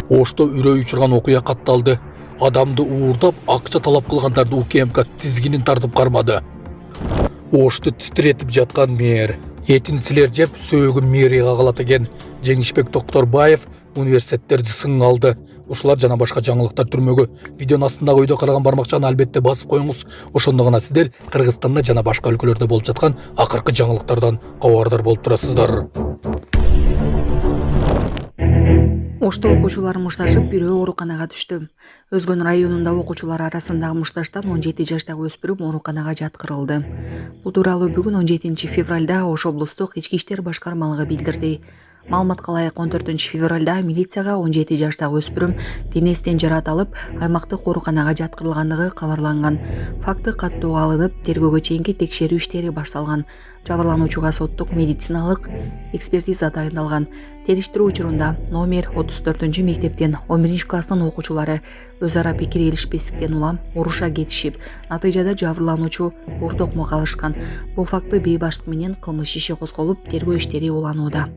Ошто үрөй учурган окуя катталды. Адамды уурдап, акча талап кылгандарды УКМК тизгинин тартып кармады. Ошто титиретип жаткан мэр. Этин силер жеп сөөгүн мэрияга калат экен. Жеңишбек Токторбаев университеттерди сынга алды. Ушулар жана башка жаңылыктар түрмөгү. Видеонун астындагы өйдө караган бармакчаны албетте басып коюңуз. Ошондо гана сиздер Кыргызстанда жана башка өлкөлөрдө болуп жаткан акыркы жаңылыктардан кабардар болуп турасыздар. Ошто окуучулар мушташып, бирөө ооруканага түштү. Өзгөн районунда окуучулар арасындагы мушташтан 17 жаштагы өспүрүм ооруканага жаткырылды. Бул тууралуу бүгүн 17 февралда Ош облустук ички иштер башкармалыгы билдирди. Маалыматка ылайык 14 февралда милицияга 17 жаштагы өспүрүм денесинен жараат алып, аймактык ооруканага жаткырылгандыгы кабарланган. Факты каттоого алынып, тергөөгө чейинки текшерүү иштери башталган. Жабырлануучуга соттук медициналык экспертиза дайындалган. Териштирүү учурунда номер 34 мектептен 11 класстын окуучулары өз ара пикир келишпестиктен улам уруша кетишип, натыйжада жабырлануучу ортокмо калышкан. Бул факты бейбаштык менен кылмыш иши козголуп, тергөө иштери уланууда.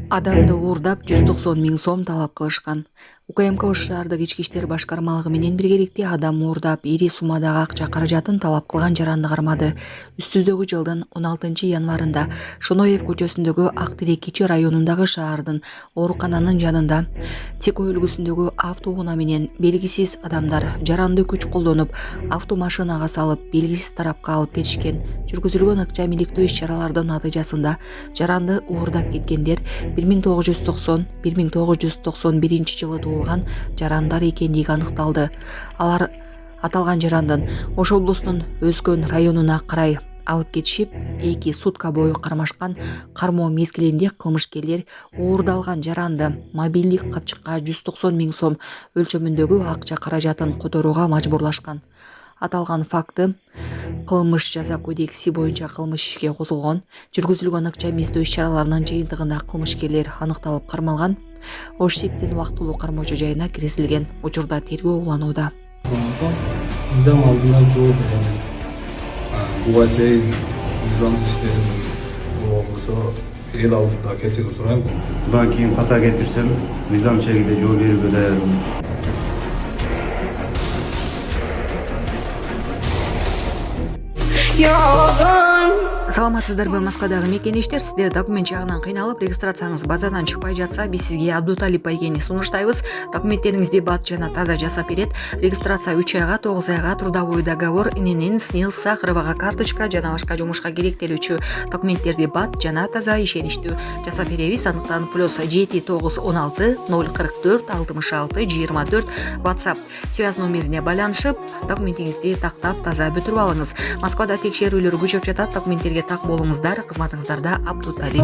Адамды уурдап 190 000 сом талап кылышкан. УКМК Ош шаардык ички иштер башкармалыгы менен биргеликте адам уурдап, ири суммадагы акча каражатын талап кылган жаранды кармады. Үстүздөгү жылдын 16 январында Шоноев көчөсүндөгү Ак Терек кичи районундагы шаардын оорукананын жанында Теко үлгүсүндөгү автоунаа менен белгисиз адамдар жаранды күч колдонуп, автомашинага салып, белгисиз тарапка алып кетишкен. Жүргүзүлгөн акча иликтөө иш-чаралардын натыйжасында жаранды уурдап кеткендер 1990-1991 жылы туулган жарандар экендиги аныкталды. Алар аталган жарандын Ош облусунун Өзгөн районуна карай алып кетишип, 2 сутка бою кармашкан. Кармоо мезгилинде кылмышкерлер уурдалган жаранды мобилдик капчыкка 190 000 сом өлчөмүндөгү акча каражатын которууга мажбурлашкан. Аталган факты кылмыш жаза кодекси боюнча кылмыш ишке козулгон. Жүргүзүлгөн акча эместөө иш-чараларынын жыйынтыгында кылмышкерлер аныкталып кармалган. Ош септин убактылуу кармоочу жайына киргизилген. Учурда тергөө уланууда. Мыйзам алдында жооп берем. Буга чейин мыйзам иштерин болбосо эл алдында кечирим сурайм. Bundan кийин ката кетирсем, мыйзам чегинде жооп берүүгө даярмын. Саламатсыздарбы, Москвадагы мекенештер? Сиздер документ жагынан кыйналып, регистрацияңыз базадан чыкпай жатса, биз сизге Абдуталип Байгени сунуштайбыз. Документтериңизди бат жана таза жасап берет. Регистрация 3 айга, 9 айга, трудовой договор, ИНН, СНИЛС, Сахаровага карточка жана башка жумушка керектелүүчү документтерди бат жана таза ишеничтүү жасап беребиз. Андыктан +7 916 044 66 24 WhatsApp связь номерине байланышып, документиңизди тактап таза бүтүрүп алыңыз. Москвада текшерүүлөр күчөп жатат. Документтерге так болуңуздар. Кызматыңыздарда Абдуталип.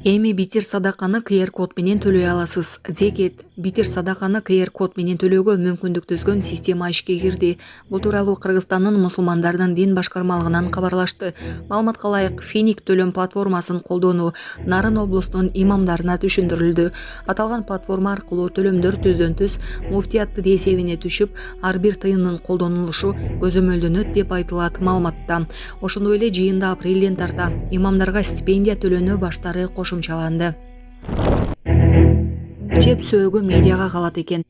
Эми битир садаканы QR код менен төлөй аласыз. Зекет битир садаканы QR код менен төлөөгө мүмкүндүк түзгөн система ишке кирди. Бул тууралуу Кыргызстандын мусулмандардын дин башкармалыгынан кабарлашты. Маалыматка ылайык, Финик төлөм платформасын колдонуу Нарын облустунун имамдарына түшүндүрүлдү. Аталган платформа аркылуу төлөмдөр түздөн түз муфтияттын эсебине түшүп, ар бир тыйындын колдонулушу көзөмөлдөнөт деп айтылат маалыматта. Ошондой эле жыйында апрелден тарта имамдарга стипендия төлөнүү баштары кошумчаланды. Жеп сөөгү медиага калат экен.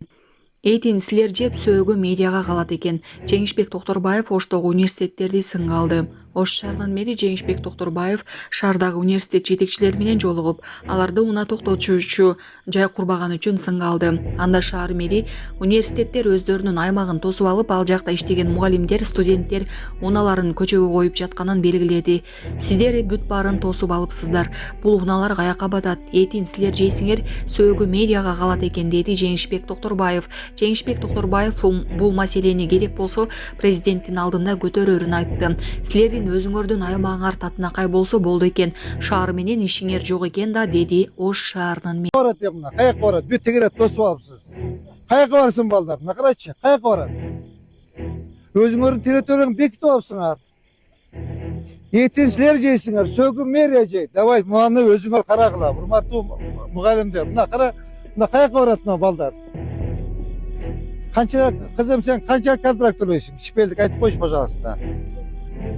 Эйтин силер жеп сөөгү медиага калат экен. Жеңишбек Токторбаев Оштогу университеттерди сынга алды. Ош шаарынын мэри Жеңишбек Токторбаев шаардагы университет жетекчилери менен жолугуп, аларды унаа токтотуучу жай курбаган үчүн сынга алды. Анда шаар мэри университеттер өздөрүнүн аймагын тосуп алып, ал жакта иштеген мугалимдер, студенттер унааларын көчөгө коюп жатканын белгиледи. Сиздер бүт баарын тосуп алыпсыздар. Бул унаалар каяка батат? Этин силер жейсиңер, сөөгү медиага калат экен, деди Жеңишбек Токторбаев. Жеңишбек Токторбаев бул маселени керек болсо президенттин алдында көтөрөрүн айтты. Силердин өзүңөрдүн аймагыңар татынакай болсо болду экен. Шаар менен ишиңер жок экен да, деди Ош шаарынын Каяка барат? Бүт тегерет тосуп алыпсыз. Каяка барсын балдар? Мына карачы, каяка барат? Өзүңөрдүн территорияңды бекитип алыпсыңар. Этин силер жейсиңер, сөөгү мэрия жейт. Давай муну өзүңөр карагыла, урматтуу мугалимдер. Мына кара, мына каяка барат мына балдар? Канча кызым, сен канча контракт төлөйсүң? Кичпелдик айтып койчу, пожалуйста.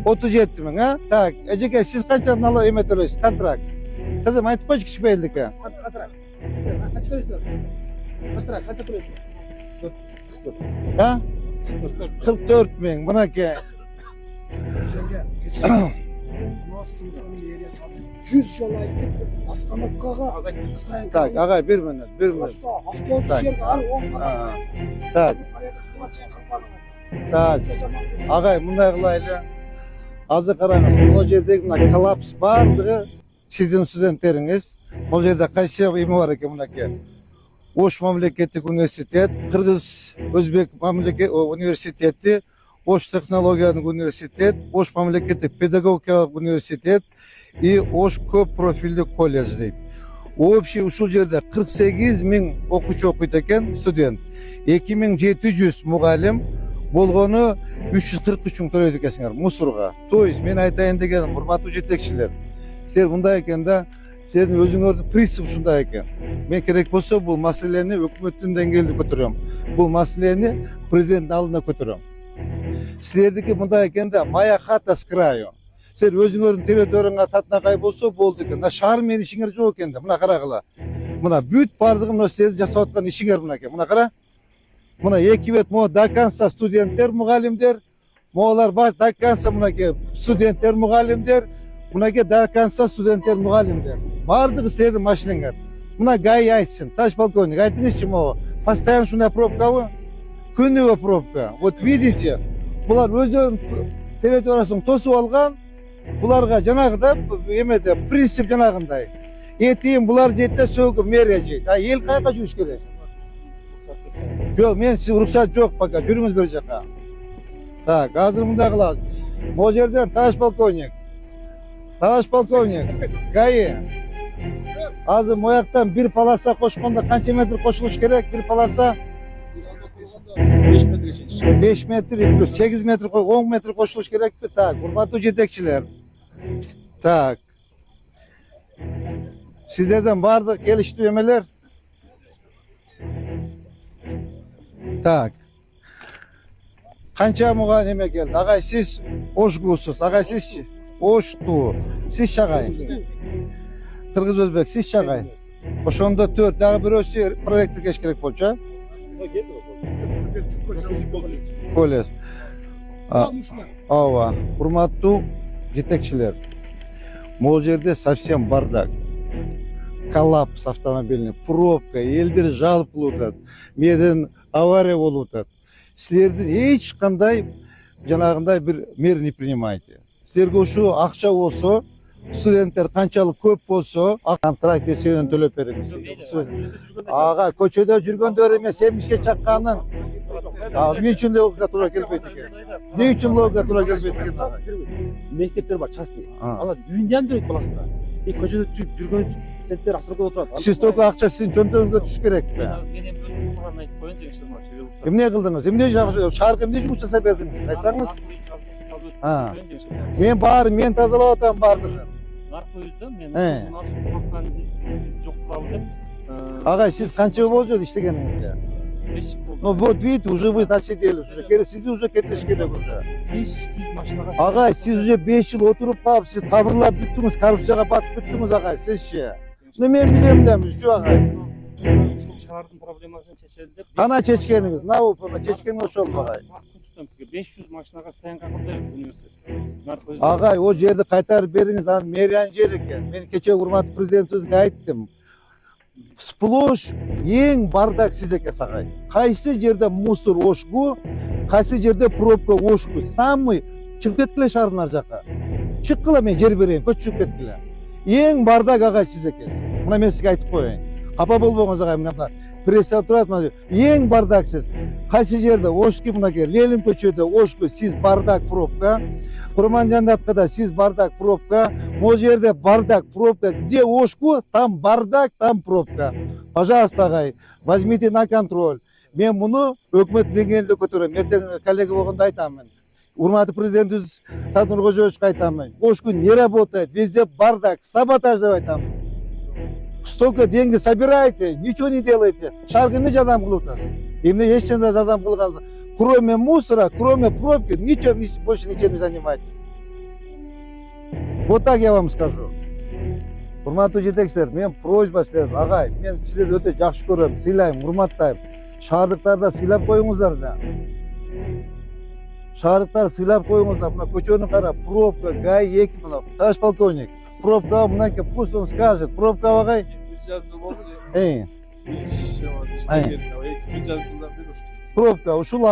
37 000, а? Так, эжеке, сиз канча налог эме төлөйсүз? Контракт. Kızım aytıp koyuş kişipeyildiki. Ha? 44 bin. Buna ki. Жүз жыл айтып остановкаға Tak, ağay bir minut, bir minut. просто автобус Так. жерге ары оң Ha. Tak, tak. Ağay bunday kılaylı. Azı karayın. O yerdeki buna kolaps bardığı sizin studentleriniz. O yerde kaç imi var ki buna ki. Oş Mamleketlik Üniversitet, Kırgız Özbek Mamleket Üniversiteti, Oş Teknologiyalik Üniversitet, Oş Mamleketlik Pedagogikalik Üniversitet ve Oş Köp Profilli Kollej deydi. Общий ушул жерде 48 миң окуучу окуйт экен студент. 2700 мугалим болгону 343 миң төлөйт экенсиңер мусорга. То есть мен айтайын дегеним, урматтуу жетекчилер. Силер мындай экен да, силердин өзүңөрдүн принцип ушундай экен. Мен керек болсо бул маселени өкмөттүн деңгээлинде көтөрөм. Бул маселени президенттин алдына көтөрөм. Силердики мындай экен да, моя хата с краю. Силер өзүңөрдүн территорияңа татынакай болсо болду экен. Шаар менен ишиңер жок экен да. Мына карагыла. Мына бүт бардыгы мына силердин жасап аткан ишиңер мына экен. Мына кара. Мына эки бет могу до конца студенттер, мугалимдер. Моголар бар до конца мынакей студенттер, мугалимдер. Мынакей до конца студенттер, мугалимдер. Бардыгы силердин машинаңар. Мына ГАИ айтсын. Таш полковник, айтыңызчы могу. Постоянно ушундай пробкабы? Күнүгө пробка. Вот видите, булар өздөрүнүн территориясын тосуп алган. Буларга жанагыда эмеде принцип жанагындай. Этийин булар жетте сөгүп мэрия жейт. А эл каяка жүрүш керек? Жок, мен сиз уруксат жок пока. Жүрүңүз бер жака. Так, азыр мындай кылабыз. Могу жерден товарищ полковник. Товарищ полковник, ГАИ. Азыр мояктан бир полоса кошкондо канча метр кошулуш керек? Бир полоса 5 метр плюс 8 метр, 10 метр кошулуш керекпи? Так, урматтуу жетекчилер. Так. Сиздерден бардык келиштүү эмелер? Так. Канча муга неме келди? Агай сиз Ошгусуз, агай сизчи? Ошту. Сиз чагай? Кыргыз Өзбек, сиз чагай? Ошондо 4, дагы бирөөсү проектти кеш керек болчу, а? Колледж. Ооба, урматтуу жетекчилер. Могу жерде совсем бардак. Коллапс автомобильный, пробка, элдер жалып болуп атат. Меден авария болуп атат. Силердин эч кандай жанагындай бир мер не принимаете. Силерге ушу акча болсо, студенттер канчалык көп болсо, контракт эсебинен төлөп бериңиз. Ага, көчөдө жүргөндөр эмес, эмишке чакканын. Мен үчүн логика туура келбейт экен. Эмне үчүн логика туура келбейт экен? Мектептер бар, частный. Алар үйүндөн берет баласына. Көчөдө жүргөн студенттер асыркада отурат. Сиз только акча сиздин чөнтөгүңүзгө түшүш керекпи? Мен эми өзүм турган айтып коеюн жеңишем. Эмне кылдыңыз? Эмне шаарга эмне жумуш жасап бердиңиз? Айтсаңыз. Мен баарын мен тазалап атам баардыгын. Нарк көйүздө мен жок кылабы. Агай, сиз канча болжу иштегениңизге? 5 жыл болду. Ну вот видите, уже вы насиделись, уже керек, сиз уже кетиш керек уже. 500 машинага. Агай, сиз уже 5 жыл отуруп калып, сиз табырлап бүттүңүз, коррупцияга батып бүттүңүз агай, сизчи. Ну мен билем да, жок агай. Ушул шаардын проблемасын чечели деп. Кана чечкениңиз, мына чечкениң ошол агай. 500 машинага стоянка кылдырып университет. Агай, о жерди кайтарып бериңиз, анын мэриянын жери экен. Мен кече урматтуу президентибизге айттым. Сплош эң бардак сиз экенсиз агай. Кайсы жерде мусор ошку, кайсы жерде пробка ошку. Самый чыгып кеткиле шаардын ар жака. Чыккыла, мен жер берейин, көчүп кеткиле. Эң бардак агай сиз экенсиз. Мына мен сизге айтып коеюн. Капа болбоңуз агай, мына пресса турат, мына эң бардак сиз. Кайсы жерде ошку, мынакей Ленин көчөдө ошку, сиз бардак пробка. Курманжандаткада сиз бардак пробка. Могу жерде бардак пробка. Где ошку, там бардак, там пробка. Пожалуйста, агай, возьмите на контроль. Мен муну өкмөт деңгээлинде көтөрөм. Эртең коллега болгондо айтам мен. Урматтуу президентибиз Садыр Кожоевичке айтам мен. Ошку не работает, везде бардак, саботаж деп айтам. Столько деньги собираете, ничего не делаете. Шаарга эмне жардам кылып атасыз? Эмне эч кандай жардам кылган? Кроме мусора, кроме пробки, ничего больше ничем не занимайтесь. Вот так я вам скажу. Урматтуу жетекчилер, мен просьба силерден, агай, мен силерди өтө жакшы көрөм, сыйлайм, урматтайм. Шаардыктарда сыйлап коюңуздар да. Шаардыктар сыйлап коюңуздар. Мына көчөнү кара, пробка, ГАИ 2 мына, товарищ полковник. Пробка мынакей, пусть он скажет. Пробка агай. Пробка ушул